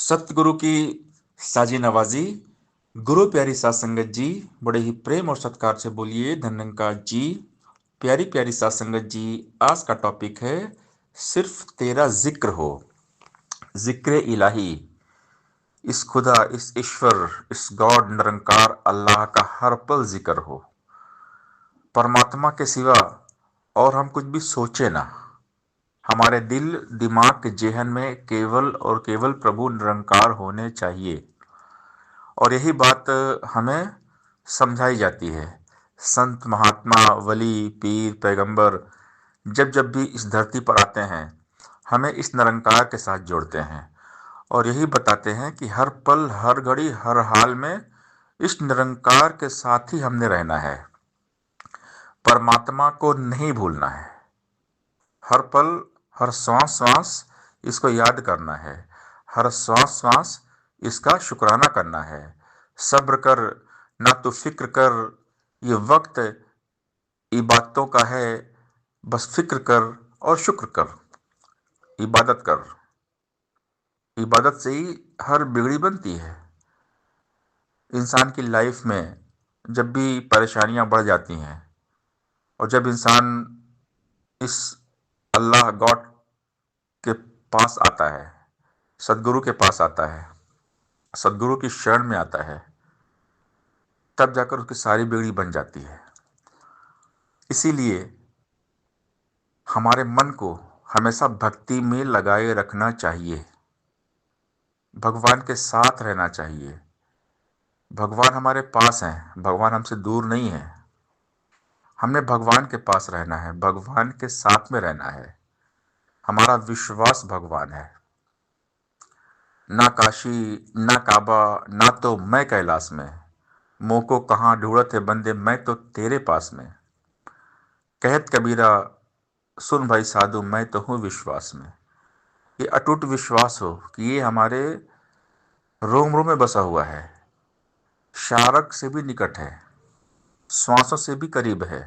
सतगुरु की साजी नवाजी। गुरु प्यारी सात संगत जी, बड़े ही प्रेम और सत्कार से बोलिए धन्यंकार जी। प्यारी प्यारी सात संगत जी, आज का टॉपिक है सिर्फ तेरा जिक्र हो। जिक्र इलाही, इस खुदा, इस ईश्वर, इस गॉड निरंकार अल्लाह का हर पल जिक्र हो। परमात्मा के सिवा और हम कुछ भी सोचे ना। हमारे दिल दिमाग के जेहन में केवल और केवल प्रभु निरंकार होने चाहिए। और यही बात हमें समझाई जाती है। संत महात्मा वली पीर पैगंबर जब जब भी इस धरती पर आते हैं, हमें इस निरंकार के साथ जोड़ते हैं और यही बताते हैं कि हर पल हर घड़ी हर हाल में इस निरंकार के साथ ही हमने रहना है। परमात्मा को नहीं भूलना है। हर पल हर श्वास श्वास इसको याद करना है। हर श्वास श्वास इसका शुक्राना करना है। सब्र कर, ना तो फिक्र कर, ये वक्त इबादतों का है। बस फिक्र कर और शुक्र कर, इबादत कर। इबादत से ही हर बिगड़ी बनती है। इंसान की लाइफ में जब भी परेशानियां बढ़ जाती हैं और जब इंसान इस अल्लाह गॉड के पास आता है, सदगुरु के पास आता है, सदगुरु की शरण में आता है, तब जाकर उसकी सारी बिगड़ी बन जाती है। इसीलिए हमारे मन को हमेशा भक्ति में लगाए रखना चाहिए। भगवान के साथ रहना चाहिए। भगवान हमारे पास हैं, भगवान हमसे दूर नहीं है। हमने भगवान के पास रहना है, भगवान के साथ में रहना है। हमारा विश्वास भगवान है। ना काशी, ना काबा, ना तो मैं कैलाश में, मोह को कहाँ ढूंढत है बंदे, मैं तो तेरे पास में। कहत कबीरा, सुन भाई साधु, मैं तो हूँ विश्वास में। ये अटूट विश्वास हो कि ये हमारे रोम रोम में बसा हुआ है, शारक से भी निकट है, श्वासों से भी करीब है।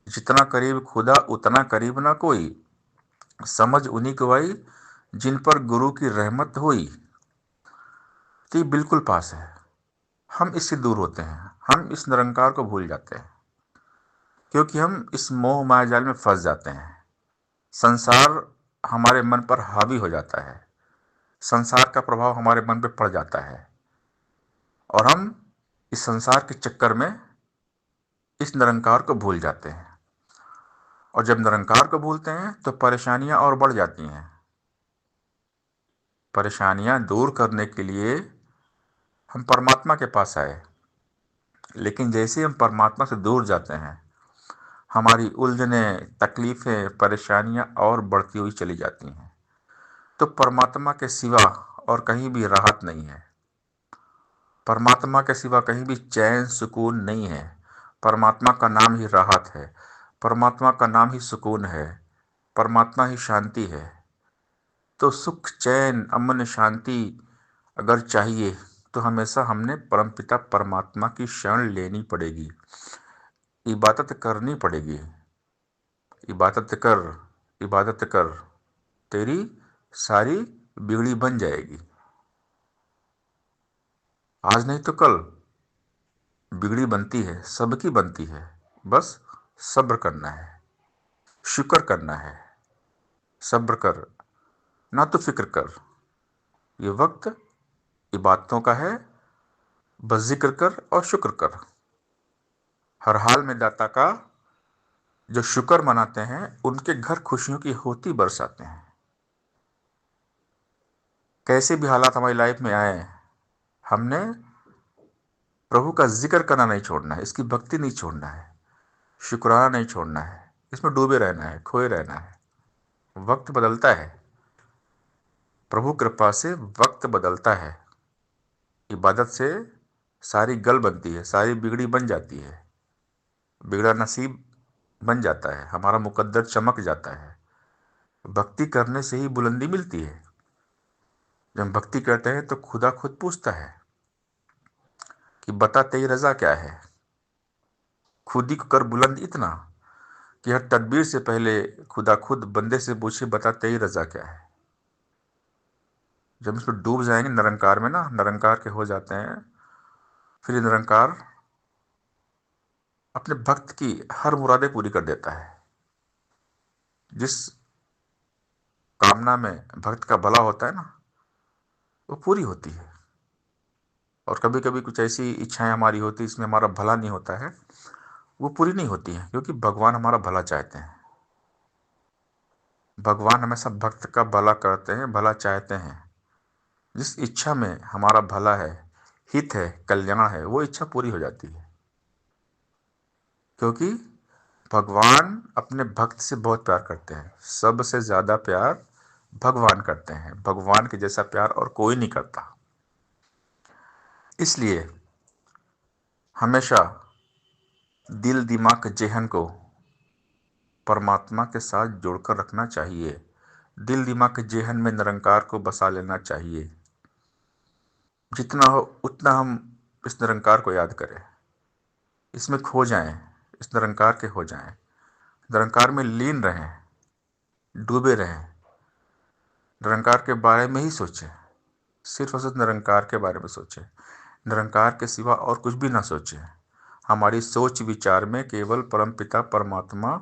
जितना करीब खुदा उतना करीब ना कोई, समझ उन्हीं को आई जिन पर गुरु की रहमत हुई। तो ये बिल्कुल पास है। हम इससे दूर होते हैं, हम इस निरंकार को भूल जाते हैं क्योंकि हम इस मोह माया जाल में फंस जाते हैं। संसार हमारे मन पर हावी हो जाता है, संसार का प्रभाव हमारे मन पर पड़ जाता है और हम इस संसार के चक्कर में इस निरंकार को भूल जाते हैं। और जब निरंकार को भूलते हैं तो परेशानियां और बढ़ जाती हैं। परेशानियां दूर करने के लिए हम परमात्मा के पास आए, लेकिन जैसे हम परमात्मा से दूर जाते हैं, हमारी उलझने, तकलीफें, परेशानियां और बढ़ती हुई चली जाती हैं। तो परमात्मा के सिवा और कहीं भी राहत नहीं है। परमात्मा के सिवा कहीं भी चैन सुकून नहीं है। परमात्मा का नाम ही राहत है, परमात्मा का नाम ही सुकून है, परमात्मा ही शांति है। तो सुख, चैन, अमन, शांति अगर चाहिए तो हमेशा हमने परमपिता परमात्मा की शरण लेनी पड़ेगी, इबादत करनी पड़ेगी। इबादत कर, इबादत कर, तेरी सारी बिगड़ी बन जाएगी। आज नहीं तो कल बिगड़ी बनती है, सबकी बनती है। बस सब्र करना है, शुक्र करना है। सब्र कर, ना तो फिक्र कर। ये वक्त इबादतों का है, बस जिक्र कर और शुक्र कर। हर हाल में दाता का जो शुक्र मनाते हैं उनके घर खुशियों की होती बरसाते हैं। कैसे भी हालात हमारी लाइफ में आए, हमने प्रभु का जिक्र करना नहीं छोड़ना है, इसकी भक्ति नहीं छोड़ना है, शुक्राना नहीं छोड़ना है। इसमें डूबे रहना है, खोए रहना है। वक्त बदलता है, प्रभु कृपा से वक्त बदलता है। इबादत से सारी गल बनती है, सारी बिगड़ी बन जाती है, बिगड़ा नसीब बन जाता है, हमारा मुकद्दर चमक जाता है। भक्ति करने से ही बुलंदी मिलती है। जब हम भक्ति करते हैं तो खुदा खुद पूछता है कि बता तेरी रजा क्या है। खुद ही को कर बुलंद इतना कि हर तदबीर से पहले खुदा खुद बंदे से पूछे, बता तेरी रजा क्या है। जब इसमें डूब जाएंगे निरंकार में ना, निरंकार के हो जाते हैं, फिर ये निरंकार अपने भक्त की हर मुरादें पूरी कर देता है। जिस कामना में भक्त का भला होता है ना, वो पूरी होती है। और कभी कभी कुछ ऐसी इच्छाएं हमारी होती है इसमें हमारा भला नहीं होता है, वो पूरी नहीं होती है, क्योंकि भगवान हमारा भला चाहते हैं। भगवान हमेशा भक्त का भला करते हैं, भला चाहते हैं। जिस इच्छा में हमारा भला है, हित है, कल्याण है, वो इच्छा पूरी हो जाती है। क्योंकि भगवान अपने भक्त से बहुत प्यार करते हैं। सबसे ज्यादा प्यार भगवान करते हैं। भगवान के जैसा प्यार और कोई नहीं करता। इसलिए हमेशा दिल दिमाग जेहन को परमात्मा के साथ जोड़कर रखना चाहिए। दिल दिमाग के जेहन में निरंकार को बसा लेना चाहिए। जितना हो उतना हम इस निरंकार को याद करें, इसमें खो जाएं, इस निरंकार के हो जाएं, निरंकार में लीन रहें, डूबे रहें, निरंकार के बारे में ही सोचें। सिर्फ और सिर्फ निरंकार के बारे में सोचें, निरंकार के सिवा और कुछ भी ना सोचें। हमारी सोच विचार में केवल परमपिता परमात्मा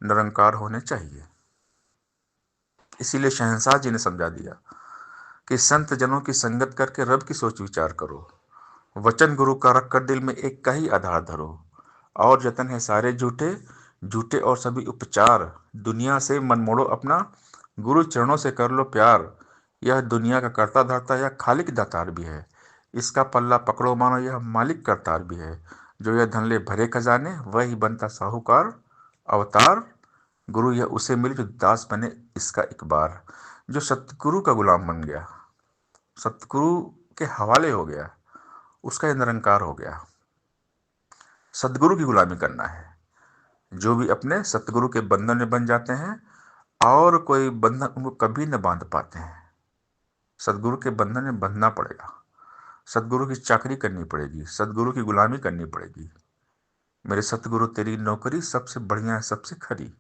निरंकार होने चाहिए। इसीलिए शहंशाह जी ने समझा दिया कि संत जनों की संगत करके रब की सोच विचार करो, वचन गुरु का रख कर दिल में एक का ही आधार धरो, और जतन है सारे झूठे, झूठे और सभी उपचार, दुनिया से मन मोड़ो अपना, गुरु चरणों से कर लो प्यार। यह दुनिया का करता धरता, यह खालिक दातार भी है, इसका पल्ला पकड़ो मानो यह मालिक करतार भी है। जो यह धन ले भरे खजाने, वही बनता साहूकार अवतार, गुरु यह उसे मिले जो दास बने इसका एक बार। जो सतगुरु का गुलाम बन गया, सतगुरु के हवाले हो गया, उसका यह निरंकार हो गया। सतगुरु की गुलामी करना है। जो भी अपने सतगुरु के बंधन में बन जाते हैं, और कोई बंधन उनको कभी न बांध पाते हैं। सतगुरु के बंधन में बंधना पड़ेगा, सतगुरु की चाकरी करनी पड़ेगी, सतगुरु की गुलामी करनी पड़ेगी। मेरे सतगुरु तेरी नौकरी सबसे बढ़िया है, सबसे खरी।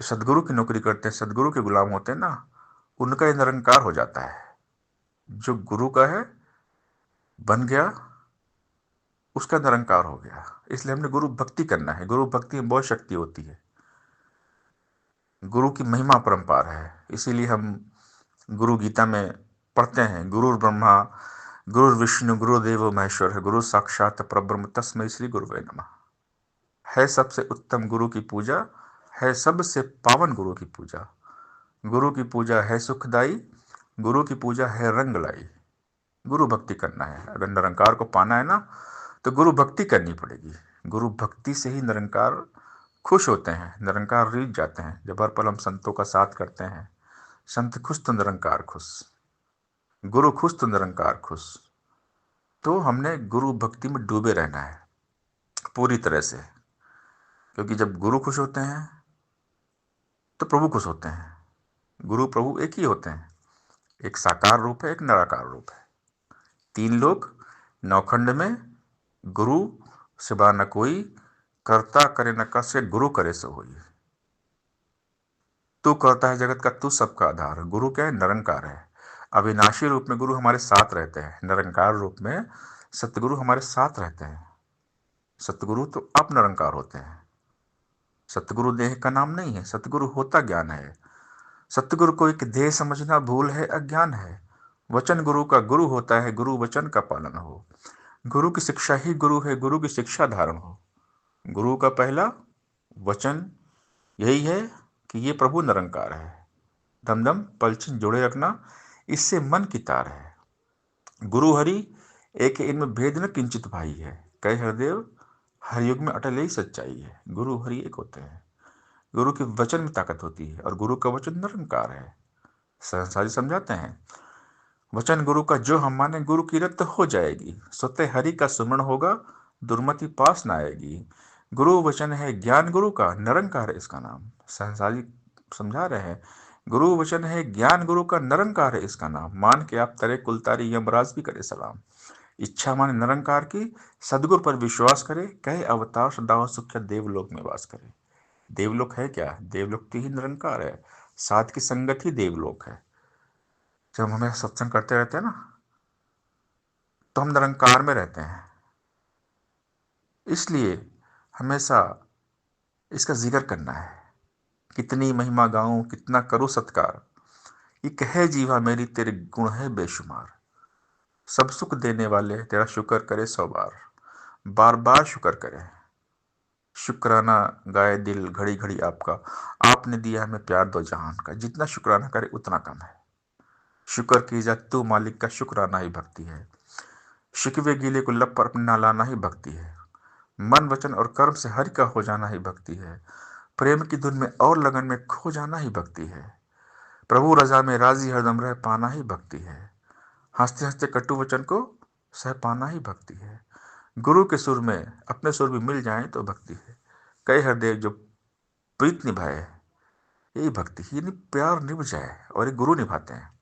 सतगुरु की नौकरी करते हैं, सतगुरु के गुलाम होते हैं ना, उनका ये निरंकार हो जाता है। जो गुरु का है बन गया, उसका निरंकार हो गया। इसलिए हमने गुरु भक्ति करना है। गुरु भक्ति में बहुत शक्ति होती है। गुरु की महिमा परंपार है। इसीलिए हम गुरु गीता में पढ़ते हैं, गुरु ब्रह्मा गुरु विष्णु गुरुदेव महेश्वर है, गुरु साक्षात परब्रह्म तस्मै श्री गुरुवे नमः। है सबसे उत्तम गुरु की पूजा, है सबसे पावन गुरु की पूजा। गुरु की पूजा है सुखदाई, गुरु की पूजा है रंग लाई। गुरु भक्ति करना है। अगर निरंकार को पाना है ना, तो गुरु भक्ति करनी पड़ेगी। गुरु भक्ति से ही निरंकार खुश होते हैं, निरंकार रीझ जाते हैं। जब हर पल हम संतों का साथ करते हैं, संत खुश तो निरंकार खुश, गुरु खुश तो निरंकार खुश। तो हमने गुरु भक्ति में डूबे रहना है पूरी तरह से। क्योंकि जब गुरु खुश होते हैं तो प्रभु खुश होते हैं। गुरु प्रभु एक ही होते हैं। एक साकार रूप है, एक निराकार रूप है। तीन लोग नौखंड में, गुरु सिवा न कोई, करता करे न कसे गुरु करे सो होई। तू करता है जगत का, तू सबका आधार। गुरु क्या है? निरंकार है। अविनाशी रूप में गुरु हमारे साथ रहते हैं, निरंकार रूप में सतगुरु हमारे साथ रहते हैं। सतगुरु तो आप निरंकार होते हैं। सतगुरु देह का नाम नहीं है, सतगुरु होता ज्ञान है। सतगुरु को एक देह समझना भूल है, अज्ञान है। वचन गुरु का गुरु होता है, गुरु वचन का पालन हो। गुरु की शिक्षा ही गुरु है, गुरु की शिक्षा धारण हो। गुरु का पहला वचन यही है कि ये प्रभु निरंकार है। दम दम पलछिन जोड़े रखना, इससे मन की तार है। गुरु हरि एक है, इनमें भेद न किंचित भाई है। कई हरदेव हर युग में अटल यही सच्चाई है। गुरु हरि एक होते हैं। गुरु के वचन में ताकत होती है, और गुरु का वचन निरंकार है। संसारी समझाते हैं, वचन गुरु का जो हम माने, गुरु की रत हो जाएगी। स्वतः हरि का सुमरण होगा, दुर्मति पास न आएगी। गुरु वचन है ज्ञान गुरु का, निरंकार है इसका नाम। संसारी समझा रहे हैं, गुरु वचन है ज्ञान गुरु का, निरंकार है इसका नाम। मान के आप तरे कुलतारी यमराज भी करे सलाम। इच्छा माने निरंकार की, सदगुरु पर विश्वास करे, कहे अवतार सदा सुख देवलोक में वास करे। देवलोक है क्या? देवलोक तो ही निरंकार है। साध की संगत ही देवलोक है। जब हम हमेशा सत्संग करते रहते हैं ना, तो हम निरंकार में रहते हैं। इसलिए हमेशा इसका जिक्र करना है। कितनी महिमा गाऊं, कितना करूं सत्कार, ये कहे जीवा मेरी तेरे गुण है बेशुमार। सब सुख देने वाले तेरा शुक्र करे 100 बार, बार बार शुक्र करे। शुक्राना गाए दिल घड़ी घड़ी आपका, आपने दिया हमें प्यार दो जहान का। जितना शुक्राना करे उतना कम है। शुक्र की जा तू मालिक का, शुक्राना ही भक्ति है। शिकवे गीले को लब पर अपना लाना ही भक्ति है। मन वचन और कर्म से हरि का हो जाना ही भक्ति है। प्रेम की धुन में और लगन में खो जाना ही भक्ति है। प्रभु रजा में राजी हरदम रह पाना ही भक्ति है। हंसते हंसते कटु वचन को सह पाना ही भक्ति है। गुरु के सुर में अपने सुर भी मिल जाएं तो भक्ति है। कई हृदय जो प्रीत निभाए, यही भक्ति है। यानी प्यार निभ जाए, और ये गुरु निभाते हैं।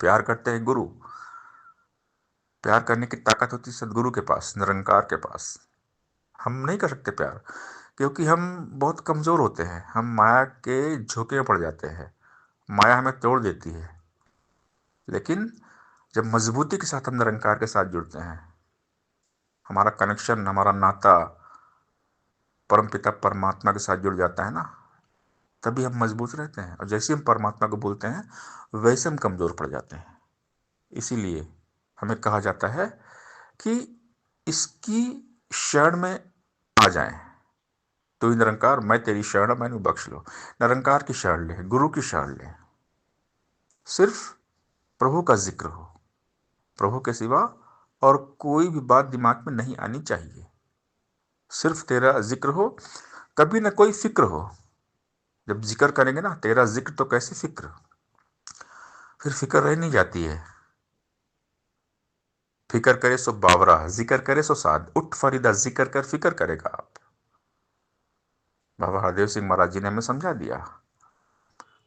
प्यार करते हैं गुरु। प्यार करने की ताकत होती है सदगुरु के पास, निरंकार के पास। हम नहीं कर सकते प्यार, क्योंकि हम बहुत कमजोर होते हैं। हम माया के झोंके में पड़ जाते हैं, माया हमें तोड़ देती है। लेकिन जब मजबूती के साथ हम निरंकार के साथ जुड़ते हैं, हमारा कनेक्शन, हमारा नाता परमपिता परमात्मा के साथ जुड़ जाता है ना, तभी हम मजबूत रहते हैं। और जैसे हम परमात्मा को बोलते हैं, वैसे हम कमजोर पड़ जाते हैं। इसीलिए हमें कहा जाता है कि इसकी शरण में आ जाएं। तो ही निरंकार, मैं तेरी शरण मैंने बख्श लो। निरंकार की शरण ले, गुरु की शरण ले। सिर्फ प्रभु का जिक्र हो, प्रभु के सिवा और कोई भी बात दिमाग में नहीं आनी चाहिए। सिर्फ तेरा जिक्र हो, कभी ना कोई फिक्र हो। जब जिक्र करेंगे ना, तेरा जिक्र तो कैसे फिक्र, फिर फिक्र रह नहीं जाती है। फिक्र करे सो बावरा, जिक्र करे सो साध। उठ फरीदा जिक्र कर, फिक्र करेगा आप। बाबा हरदेव सिंह महाराज जी ने हमें समझा दिया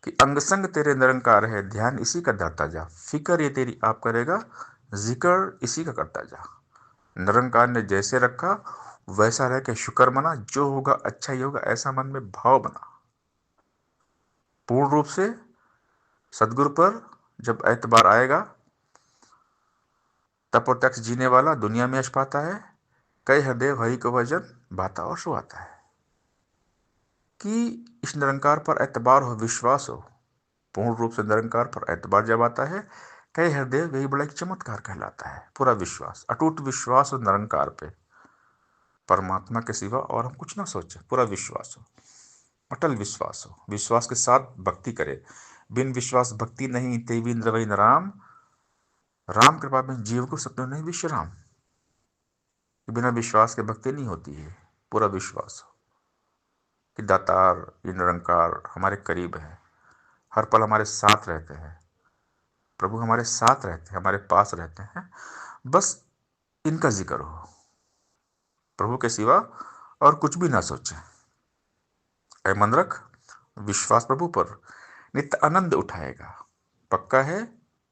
कि अंग संग तेरे निरंकार है, ध्यान इसी का धरता जा। फिक्र ये तेरी आप करेगा, जिक्र इसी का करता जा। निरंकार ने जैसे रखा वैसा रह के शुक्र मना। जो होगा अच्छा ही होगा, ऐसा मन में भाव बना। पूर्ण रूप से सदगुरु पर जब एतबार आएगा, तप और तक्ष जीने वाला दुनिया में यश पाता है। कई हृदय हरि को भजन भाता और सुहाता है। कि इस निरंकार पर एतबार हो, विश्वास हो। पूर्ण रूप से निरंकार पर एतबार जब आता है, कई हृदय वही बड़ा एक चमत्कार कहलाता है। पूरा विश्वास, अटूट विश्वास हो निरंकार पे, परमात्मा के सिवा और हम कुछ ना सोचे। पूरा विश्वास हो, अटल विश्वास हो। विश्वास के साथ भक्ति करे। बिन विश्वास भक्ति नहीं, तेवी इंद्रवई न राम। राम कृपा में जीव को सत्य नहीं विश्राम। बिना विश्वास के भक्ति नहीं होती है। पूरा विश्वास हो कि दातार ये निरंकार हमारे करीब है, हर पल हमारे साथ रहते हैं। प्रभु हमारे साथ रहते हैं, हमारे पास रहते हैं। बस इनका जिक्र हो, प्रभु के सिवा और कुछ भी ना सोचें। ऐ मन रख विश्वास प्रभु पर, नित्य आनंद उठाएगा। पक्का है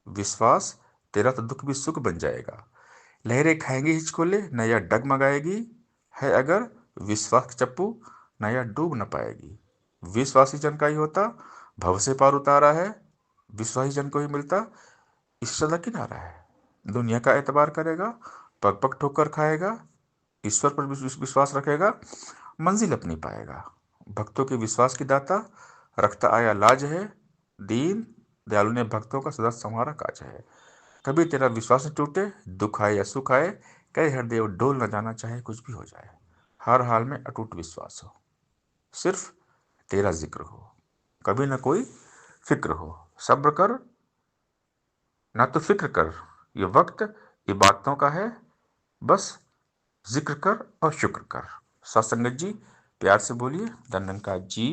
विश्वास, तेरा तो दुख भी सुख बन जाएगा। लहरें खाएंगी हिचकोले, नैया डगमगाएगी। है अगर विश्वास की चप्पू, नैया डूब न पाएगी। विश्वासी जन का ही होता भव से पार उतारा है। विश्वासी जन को ही मिलता ईश्वर का किनारा है। दुनिया का एतबार करेगा, पग पग ठोकर खाएगा। ईश्वर पर विश्वास रखेगा, मंजिल अपनी पाएगा। भक्तों के विश्वास की दाता, रखता आया लाज है। दीन दयालु ने भक्तों का सदा संवारा काज है। कभी तेरा विश्वास न टूटे, दुख आए या सुख आए। कई हृदय डोल न जाना, चाहे कुछ भी हो जाए। हर हाल में अटूट विश्वास हो, सिर्फ तेरा जिक्र हो, कभी न कोई फिक्र हो। सब्र कर ना तो फिक्र कर, ये वक्त इबादतों का है। बस जिक्र कर और शुक्र कर। सत्संगत जी प्यार से बोलिए धन्यंकार जी।